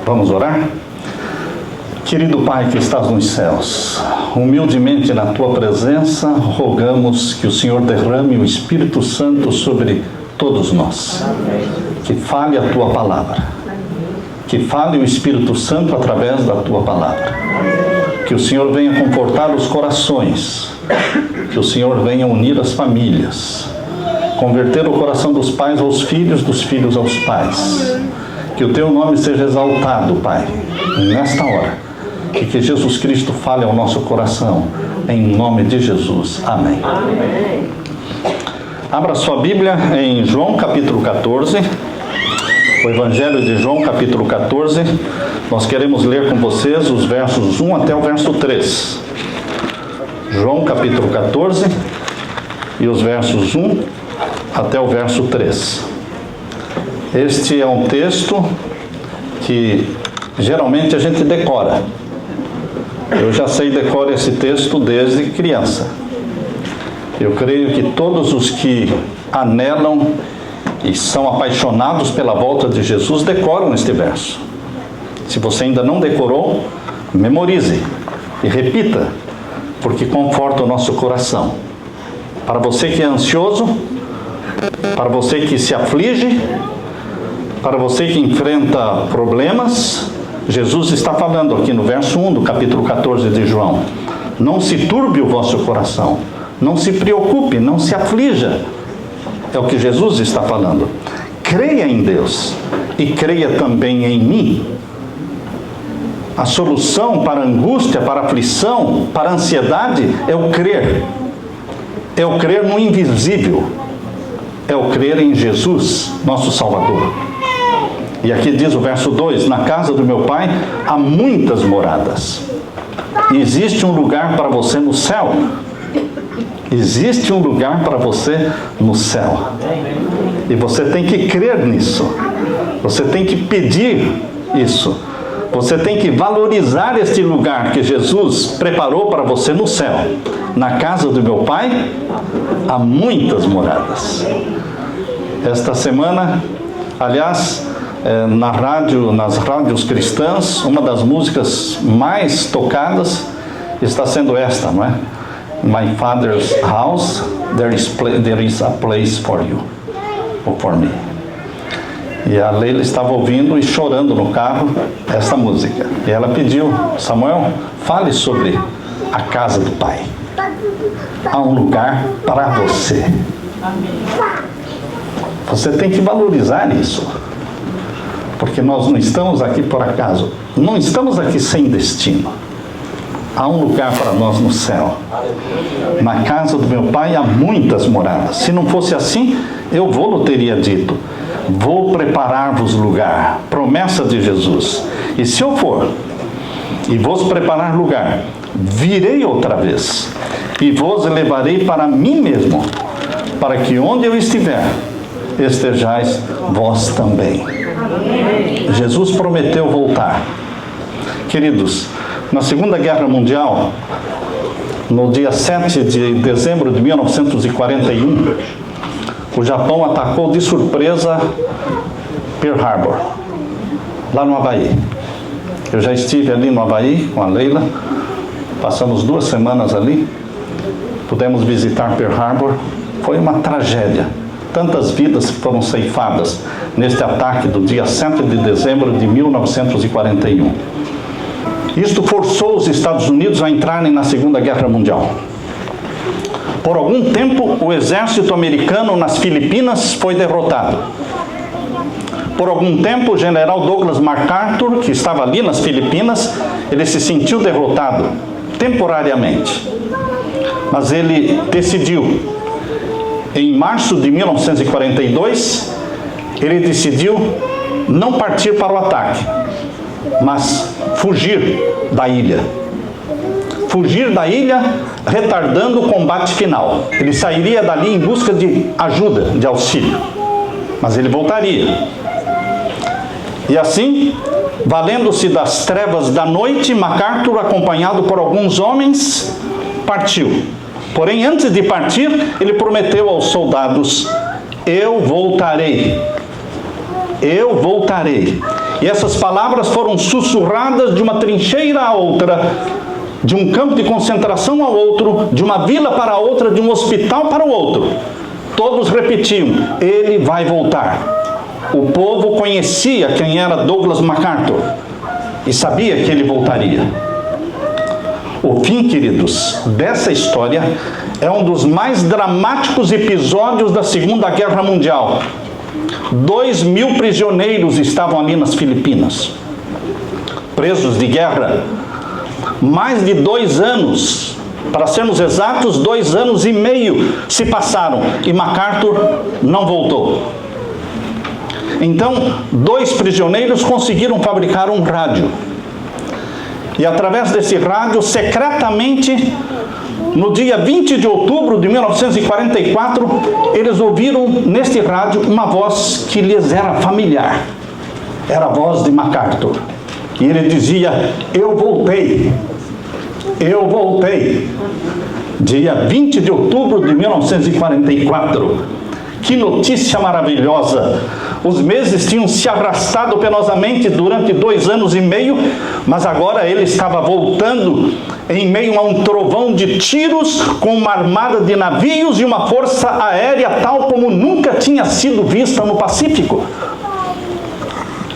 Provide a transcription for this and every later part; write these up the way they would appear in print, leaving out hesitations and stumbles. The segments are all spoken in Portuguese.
Vamos orar? Querido Pai que estás nos céus, humildemente na Tua presença, rogamos que o Senhor derrame o Espírito Santo sobre todos nós. Que fale a Tua palavra. Que fale o Espírito Santo através da Tua palavra. Que o Senhor venha confortar os corações. Que o Senhor venha unir as famílias. Converter o coração dos pais aos filhos, dos filhos aos pais. Que o Teu nome seja exaltado, Pai, nesta hora. E que Jesus Cristo fale ao nosso coração, em nome de Jesus. Amém. Amém. Abra sua Bíblia em João capítulo 14, o Evangelho de João capítulo 14. Nós queremos ler com vocês os versos 1 até o verso 3. João capítulo 14 e os versos 1 até o verso 3. Este é um texto que geralmente a gente decora. Eu já sei decorar esse texto desde criança. Eu creio que todos os que anelam e são apaixonados pela volta de Jesus decoram este verso. Se você ainda não decorou, memorize e repita, porque conforta o nosso coração. Para você que é ansioso, para você que se aflige, para você que enfrenta problemas, Jesus está falando aqui no verso 1 do capítulo 14 de João. Não se turbe o vosso coração, não se preocupe, não se aflija. É o que Jesus está falando. Creia em Deus e creia também em mim. A solução para a angústia, para a aflição, para a ansiedade é o crer. É o crer no invisível. É o crer em Jesus, nosso Salvador. E aqui diz o verso 2, na casa do meu Pai há muitas moradas. Existe um lugar para você no céu. Existe um lugar para você no céu. E você tem que crer nisso. Você tem que pedir isso. Você tem que valorizar este lugar que Jesus preparou para você no céu. Na casa do meu Pai há muitas moradas. Esta semana, aliás, nas rádios cristãs, uma das músicas mais tocadas está sendo esta, não é? My Father's house, there is a place for you, ou for me. E a Leila estava ouvindo e chorando no carro esta música. E ela pediu, Samuel, fale sobre a casa do Pai. Há um lugar para você. Você tem que valorizar isso. Porque nós não estamos aqui por acaso. Não estamos aqui sem destino. Há um lugar para nós no céu. Na casa do meu Pai há muitas moradas. Se não fosse assim, eu vou-lhe teria dito. Vou preparar-vos lugar. Promessa de Jesus. E se eu for e vos preparar lugar, virei outra vez e vos levarei para mim mesmo, para que onde eu estiver, estejais vós também. Jesus prometeu voltar. Queridos, na Segunda Guerra Mundial, no dia 7 de dezembro de 1941, o Japão atacou de surpresa Pearl Harbor, lá no Havaí. Eu já estive ali no Havaí com a Leila, passamos 2 semanas ali, pudemos visitar Pearl Harbor, foi uma tragédia. Tantas vidas foram ceifadas neste ataque do dia 7 de dezembro de 1941. Isto forçou os Estados Unidos a entrarem na Segunda Guerra Mundial. Por algum tempo, o exército americano nas Filipinas foi derrotado. Por algum tempo, o general Douglas MacArthur, que estava ali nas Filipinas, ele se sentiu derrotado, temporariamente. Mas ele decidiu, em março de 1942, ele decidiu não partir para o ataque, mas fugir da ilha. Fugir da ilha, retardando o combate final. Ele sairia dali em busca de ajuda, de auxílio. Mas ele voltaria. E assim, valendo-se das trevas da noite, MacArthur, acompanhado por alguns homens, partiu. Porém, antes de partir, ele prometeu aos soldados: eu voltarei. Eu voltarei E essas palavras foram sussurradas de uma trincheira a outra, de um campo de concentração ao outro, de uma vila para a outra, de um hospital para o outro. Todos repetiam: ele vai voltar. O povo conhecia quem era Douglas MacArthur e sabia que ele voltaria. O fim, queridos, dessa história é um dos mais dramáticos episódios da Segunda Guerra Mundial. 2.000 prisioneiros estavam ali nas Filipinas, presos de guerra. Mais de 2 anos, para sermos exatos, 2 anos e meio se passaram e MacArthur não voltou. Então, 2 prisioneiros conseguiram fabricar um rádio. E através desse rádio, secretamente, no dia 20 de outubro de 1944, eles ouviram neste rádio uma voz que lhes era familiar. Era a voz de MacArthur. E ele dizia: eu voltei. Eu voltei. Dia 20 de outubro de 1944. Que notícia maravilhosa! Os meses tinham se arrastado penosamente durante 2 anos e meio, mas agora ele estava voltando em meio a um trovão de tiros, com uma armada de navios e uma força aérea tal como nunca tinha sido vista no Pacífico.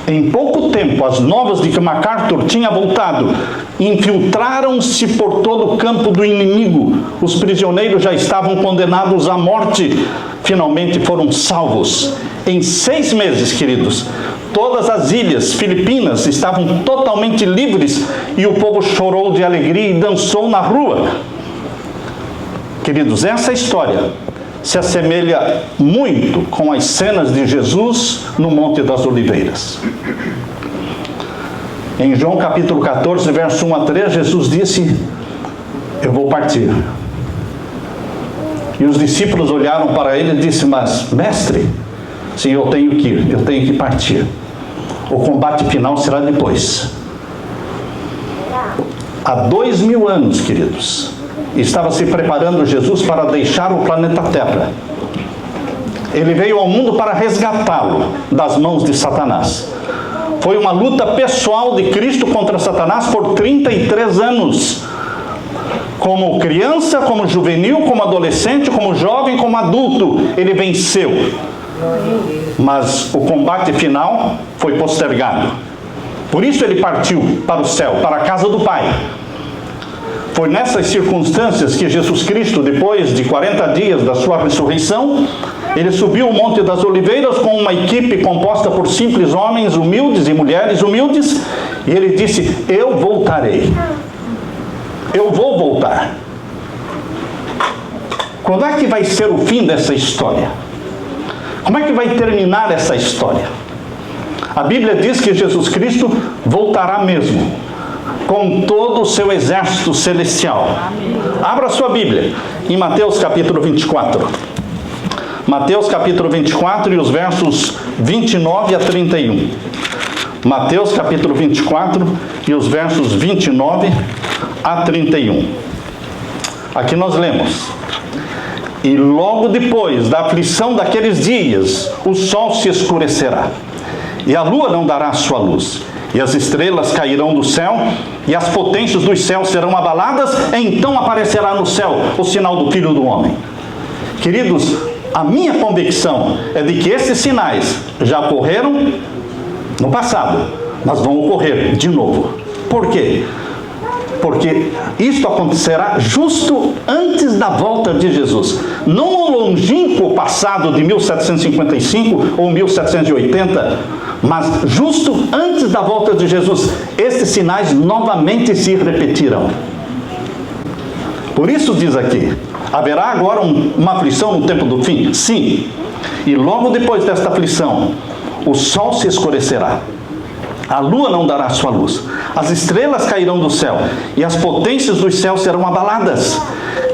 Em pouco tempo, as novas de que MacArthur tinha voltado infiltraram-se por todo o campo do inimigo. Os prisioneiros já estavam condenados à morte. Finalmente foram salvos. Em 6 meses, queridos, todas as ilhas filipinas estavam totalmente livres e o povo chorou de alegria e dançou na rua. Queridos, essa história se assemelha muito com as cenas de Jesus no Monte das Oliveiras. Em João capítulo 14, verso 1 a 3, Jesus disse: eu vou partir. E os discípulos olharam para ele e disseram: mas, mestre, sim, eu tenho que ir, eu tenho que partir. O combate final será depois. Há 2000 anos, queridos, estava se preparando Jesus para deixar o planeta Terra. Ele veio ao mundo para resgatá-lo das mãos de Satanás. Foi uma luta pessoal de Cristo contra Satanás por 33 anos. Como criança, como juvenil, como adolescente, como jovem, como adulto, ele venceu. Mas o combate final foi postergado. Por isso ele partiu para o céu, para a casa do Pai. Foi nessas circunstâncias que Jesus Cristo, depois de 40 dias da sua ressurreição, ele subiu o Monte das Oliveiras com uma equipe composta por simples homens humildes e mulheres humildes, e ele disse: eu voltarei. Eu vou voltar. Quando é que vai ser o fim dessa história? Como é que vai terminar essa história? A Bíblia diz que Jesus Cristo voltará mesmo, com todo o seu exército celestial. Abra sua Bíblia em Mateus capítulo 24. Mateus capítulo 24 e os versos 29 a 31. Mateus capítulo 24 e os versos 29 a 31. Aqui nós lemos: e logo depois da aflição daqueles dias, o sol se escurecerá, e a lua não dará sua luz, e as estrelas cairão do céu, e as potências dos céus serão abaladas, e então aparecerá no céu o sinal do Filho do Homem. Queridos, a minha convicção é de que esses sinais já ocorreram no passado, mas vão ocorrer de novo. Por quê? Porque isto acontecerá justo antes da volta de Jesus. Não no longínquo passado de 1755 ou 1780, mas justo antes da volta de Jesus, estes sinais novamente se repetirão. Por isso diz aqui: haverá agora uma aflição no tempo do fim? Sim. E logo depois desta aflição, o sol se escurecerá, a lua não dará sua luz, as estrelas cairão do céu, e as potências dos céus serão abaladas.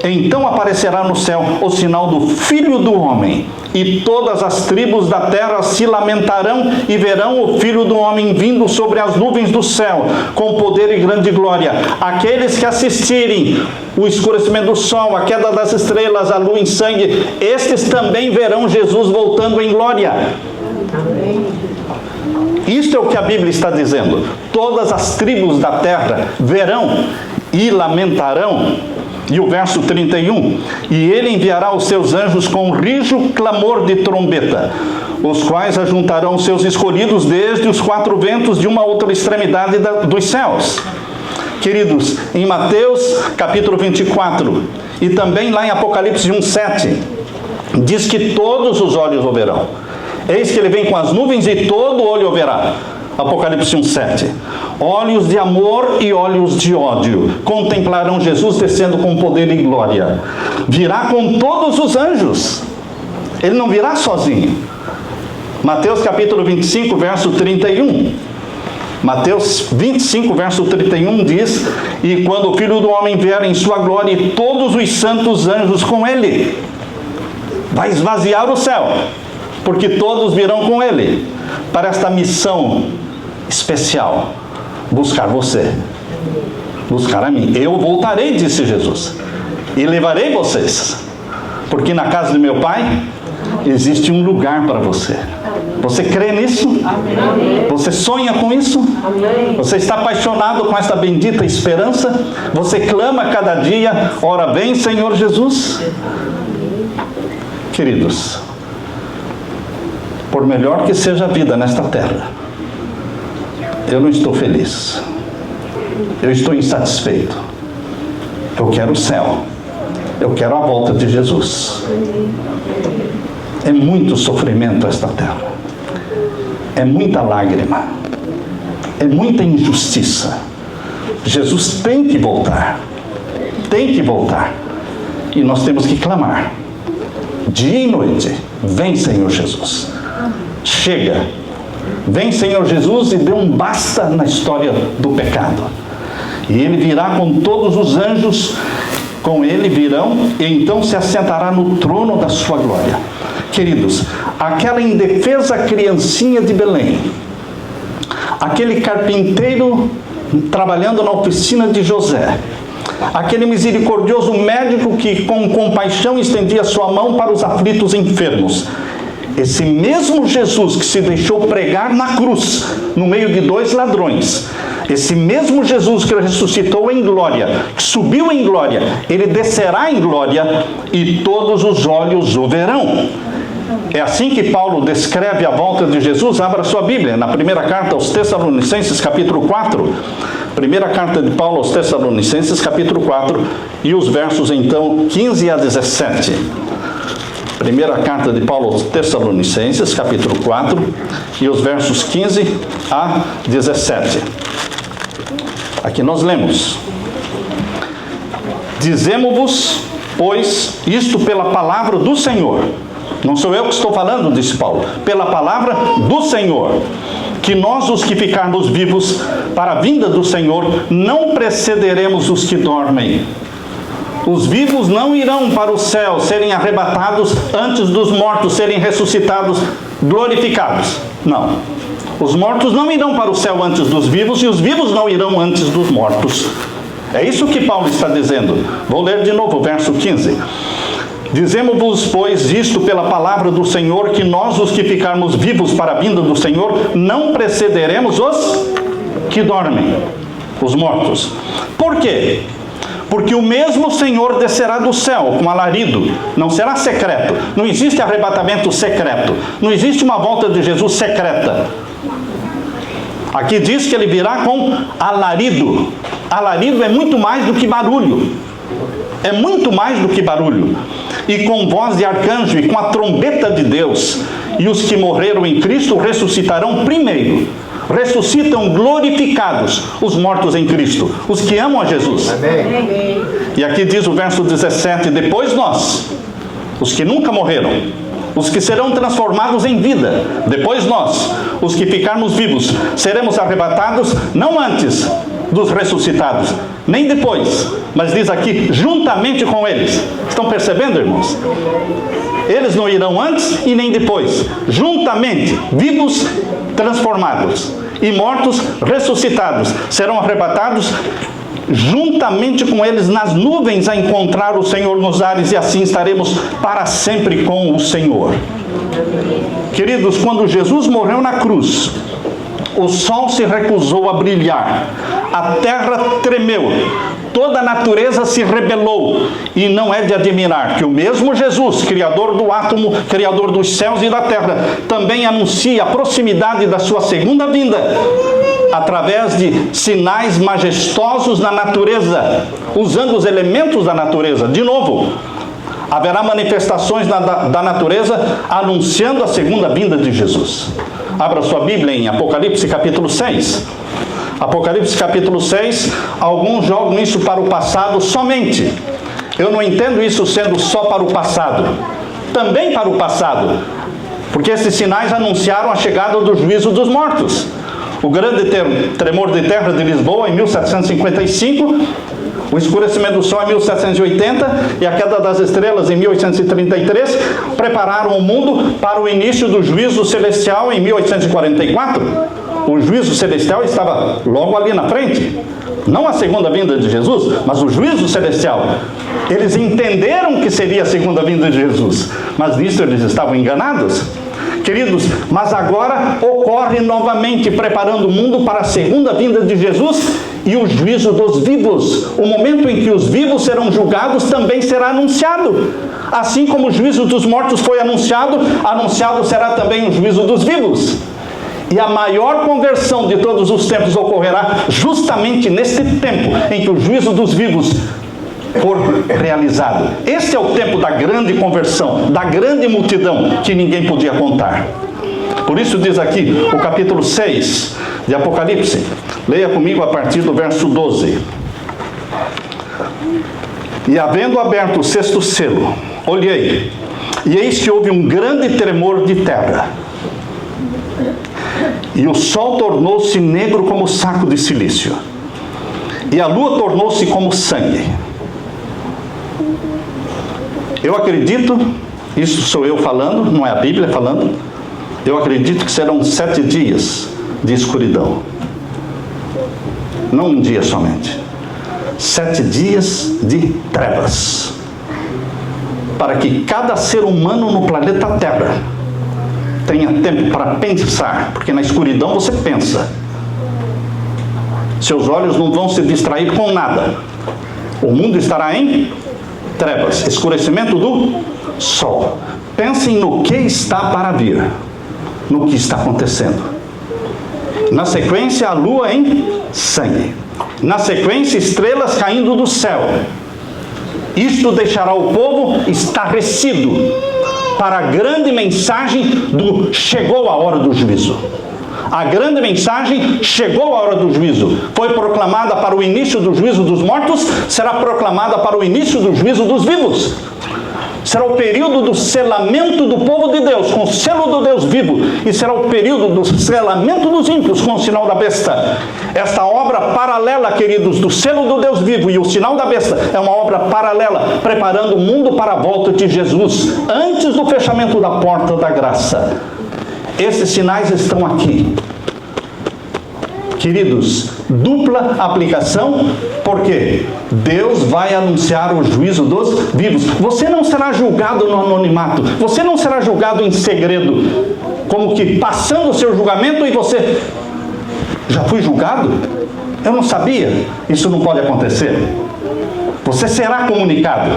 Então aparecerá no céu o sinal do Filho do Homem, e todas as tribos da terra se lamentarão e verão o Filho do Homem vindo sobre as nuvens do céu, com poder e grande glória. Aqueles que assistirem o escurecimento do sol, a queda das estrelas, a lua em sangue, estes também verão Jesus voltando em glória. Amém. Isto é o que a Bíblia está dizendo. Todas as tribos da terra verão e lamentarão. E o verso 31, e ele enviará os seus anjos com rijo clamor de trombeta, os quais ajuntarão os seus escolhidos desde os quatro ventos de uma outra extremidade dos céus. Queridos, em Mateus capítulo 24, e também lá em Apocalipse 1:7, diz que todos os olhos o verão. Eis que ele vem com as nuvens e todo olho o verá. Apocalipse 1:7. Olhos de amor e olhos de ódio contemplarão Jesus descendo com poder e glória. Virá com todos os anjos. Ele não virá sozinho. Mateus capítulo 25, verso 31. Mateus 25, verso 31 diz: e quando o Filho do Homem vier em sua glória e todos os santos anjos com ele, vai esvaziar o céu, porque todos virão com ele, para esta missão especial, buscar você, buscar a mim. Eu voltarei, disse Jesus, e levarei vocês, porque na casa do meu Pai existe um lugar para você. Você crê nisso? Amém. Você sonha com isso? Amém. Você está apaixonado com esta bendita esperança? Você clama cada dia: ora vem, Senhor Jesus? Queridos, por melhor que seja a vida nesta terra, eu não estou feliz. Eu estou insatisfeito. Eu quero o céu. Eu quero a volta de Jesus. É muito sofrimento esta terra. É muita lágrima. É muita injustiça. Jesus tem que voltar. Tem que voltar. E nós temos que clamar, dia e noite: vem, Senhor Jesus. Chega. Vem, Senhor Jesus, e dê um basta na história do pecado. E ele virá com todos os anjos, com ele virão, e então se assentará no trono da sua glória. Queridos, aquela indefesa criancinha de Belém, aquele carpinteiro trabalhando na oficina de José, aquele misericordioso médico que com compaixão estendia sua mão para os aflitos enfermos, esse mesmo Jesus que se deixou pregar na cruz, no meio de dois ladrões, esse mesmo Jesus que ressuscitou em glória, que subiu em glória, ele descerá em glória e todos os olhos o verão. É assim que Paulo descreve a volta de Jesus. Abra sua Bíblia, na primeira carta aos Tessalonicenses, capítulo 4. Primeira carta de Paulo aos Tessalonicenses, capítulo 4, e os versos então 15 a 17. Primeira carta de Paulo aos Tessalonicenses, capítulo 4, e os versos 15 a 17. Aqui nós lemos: dizemo-vos, pois, isto pela palavra do Senhor. Não sou eu que estou falando, disse Paulo, pela palavra do Senhor, que nós, os que ficarmos vivos para a vinda do Senhor, não precederemos os que dormem. Os vivos não irão para o céu serem arrebatados antes dos mortos serem ressuscitados, glorificados. Não. Os mortos não irão para o céu antes dos vivos, e os vivos não irão antes dos mortos. É isso que Paulo está dizendo. Vou ler de novo o verso 15. Dizemo-vos, pois, isto pela palavra do Senhor, que nós, os que ficarmos vivos para a vinda do Senhor, não precederemos os que dormem, os mortos. Por quê? Porque o mesmo Senhor descerá do céu com alarido. Não será secreto. Não existe arrebatamento secreto. Não existe uma volta de Jesus secreta. Aqui diz que ele virá com alarido. Alarido é muito mais do que barulho. É muito mais do que barulho. E com voz de arcanjo e com a trombeta de Deus. E os que morreram em Cristo ressuscitarão primeiro. Ressuscitam glorificados os mortos em Cristo, os que amam a Jesus. Amém. E aqui diz o verso 17: depois nós, os que nunca morreram, os que serão transformados em vida, depois nós, os que ficarmos vivos, seremos arrebatados, não antes dos ressuscitados, nem depois, mas diz aqui, juntamente com eles. Estão percebendo, irmãos? Eles não irão antes e nem depois, juntamente, vivos, transformados, e mortos, ressuscitados, serão arrebatados juntamente com eles nas nuvens a encontrar o Senhor nos ares, e assim estaremos para sempre com o Senhor. Queridos, quando Jesus morreu na cruz, o sol se recusou a brilhar, a terra tremeu, toda a natureza se rebelou, e não é de admirar que o mesmo Jesus, Criador do átomo, Criador dos céus e da terra, também anuncia a proximidade da sua segunda vinda, através de sinais majestosos na natureza, usando os elementos da natureza. De novo, haverá manifestações da natureza anunciando a segunda vinda de Jesus. Abra sua Bíblia em Apocalipse capítulo 6. Apocalipse capítulo 6, alguns jogam isso para o passado somente. Eu não entendo isso sendo só para o passado. Também para o passado. Porque esses sinais anunciaram a chegada do juízo dos mortos. O grande tremor de terra de Lisboa em 1755, o escurecimento do sol em 1780 e a queda das estrelas em 1833 prepararam o mundo para o início do juízo celestial em 1844. O juízo celestial estava logo ali na frente. Não a segunda vinda de Jesus, mas o juízo celestial. Eles entenderam que seria a segunda vinda de Jesus, mas nisso eles estavam enganados. Queridos, mas agora ocorre novamente, preparando o mundo para a segunda vinda de Jesus e o juízo dos vivos. O momento em que os vivos serão julgados também será anunciado. Assim como o juízo dos mortos foi anunciado, anunciado será também o juízo dos vivos. E a maior conversão de todos os tempos ocorrerá justamente neste tempo em que o juízo dos vivos for realizado. Esse é o tempo da grande conversão, da grande multidão que ninguém podia contar. Por isso diz aqui o capítulo 6 de Apocalipse. Leia comigo a partir do verso 12. E havendo aberto o sexto selo, olhei, e eis que houve um grande tremor de terra. E o sol tornou-se negro como saco de cilício, e a lua tornou-se como sangue. Eu acredito, isso sou eu falando, não é a Bíblia falando, eu acredito que serão 7 dias de escuridão. Não um dia somente. 7 dias de trevas. Para que cada ser humano no planeta Terra tenha tempo para pensar, porque na escuridão você pensa. Seus olhos não vão se distrair com nada. O mundo estará em trevas, escurecimento do sol. Pensem no que está para vir, no que está acontecendo. Na sequência, a lua em sangue. Na sequência, estrelas caindo do céu. Isto deixará o povo estarrecido para a grande mensagem do chegou a hora do juízo. A grande mensagem chegou a hora do juízo. Foi proclamada para o início do juízo dos mortos, será proclamada para o início do juízo dos vivos. Será o período do selamento do povo de Deus, com o selo do Deus vivo, e será o período do selamento dos ímpios, com o sinal da besta. Esta obra paralela, queridos, do selo do Deus vivo e o sinal da besta, é uma obra paralela, preparando o mundo para a volta de Jesus, antes do fechamento da porta da graça. Esses sinais estão aqui. Queridos, dupla aplicação, porque Deus vai anunciar o juízo dos vivos. Você não será julgado no anonimato, você não será julgado em segredo, como que passando o seu julgamento e você, já fui julgado? Eu não sabia. Isso não pode acontecer. Você será comunicado.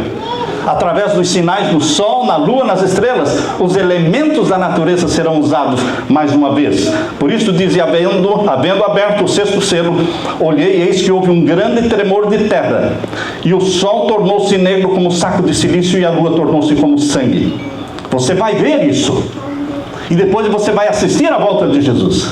Através dos sinais do sol, na lua, nas estrelas, os elementos da natureza serão usados mais uma vez. Por isso diz, havendo aberto o sexto selo, olhei e eis que houve um grande tremor de terra, e o sol tornou-se negro como saco de cilício, e a lua tornou-se como sangue. Você vai ver isso, e depois você vai assistir à volta de Jesus.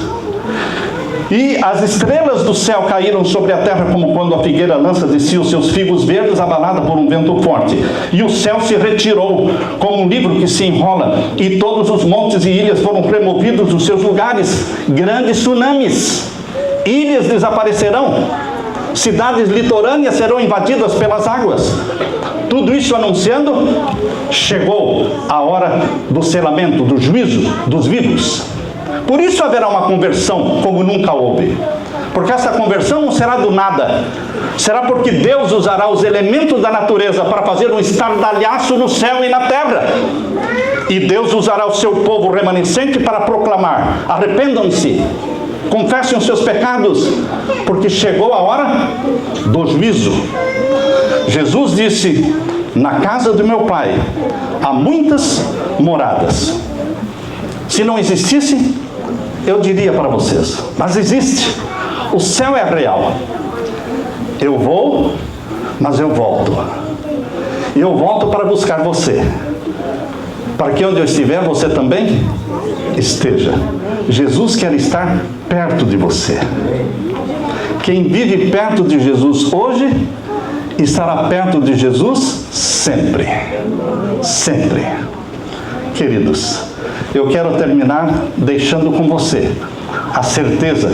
E as estrelas do céu caíram sobre a terra como quando a figueira lança de si os seus figos verdes, abalada por um vento forte. E o céu se retirou como um livro que se enrola, e todos os montes e ilhas foram removidos dos seus lugares. Grandes tsunamis, ilhas desaparecerão, cidades litorâneas serão invadidas pelas águas. Tudo isso anunciando, chegou a hora do selamento, do juízo dos vivos. Por isso haverá uma conversão como nunca houve. Porque essa conversão não será do nada. Será porque Deus usará os elementos da natureza para fazer um estardalhaço no céu e na terra. E Deus usará o seu povo remanescente para proclamar: arrependam-se, confessem os seus pecados, porque chegou a hora do juízo. Jesus disse: na casa do meu Pai há muitas moradas. Se não existisse, eu diria para vocês, mas existe. O céu é real. Eu vou, mas eu volto. E eu volto para buscar você, para que onde eu estiver, você também esteja. Jesus quer estar perto de você. Quem vive perto de Jesus hoje, estará perto de Jesus sempre. Sempre. Queridos, eu quero terminar deixando com você a certeza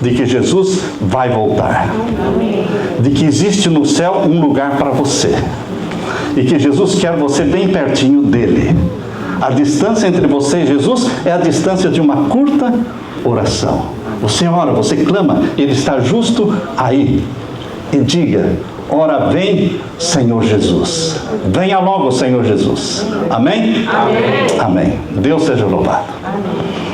de que Jesus vai voltar. De que existe no céu um lugar para você. E que Jesus quer você bem pertinho dele. A distância entre você e Jesus é a distância de uma curta oração. Você ora, você clama, ele está justo aí. E diga: ora vem, Senhor Jesus. Venha logo, Senhor Jesus. Amém? Amém. Amém. Deus seja louvado. Amém.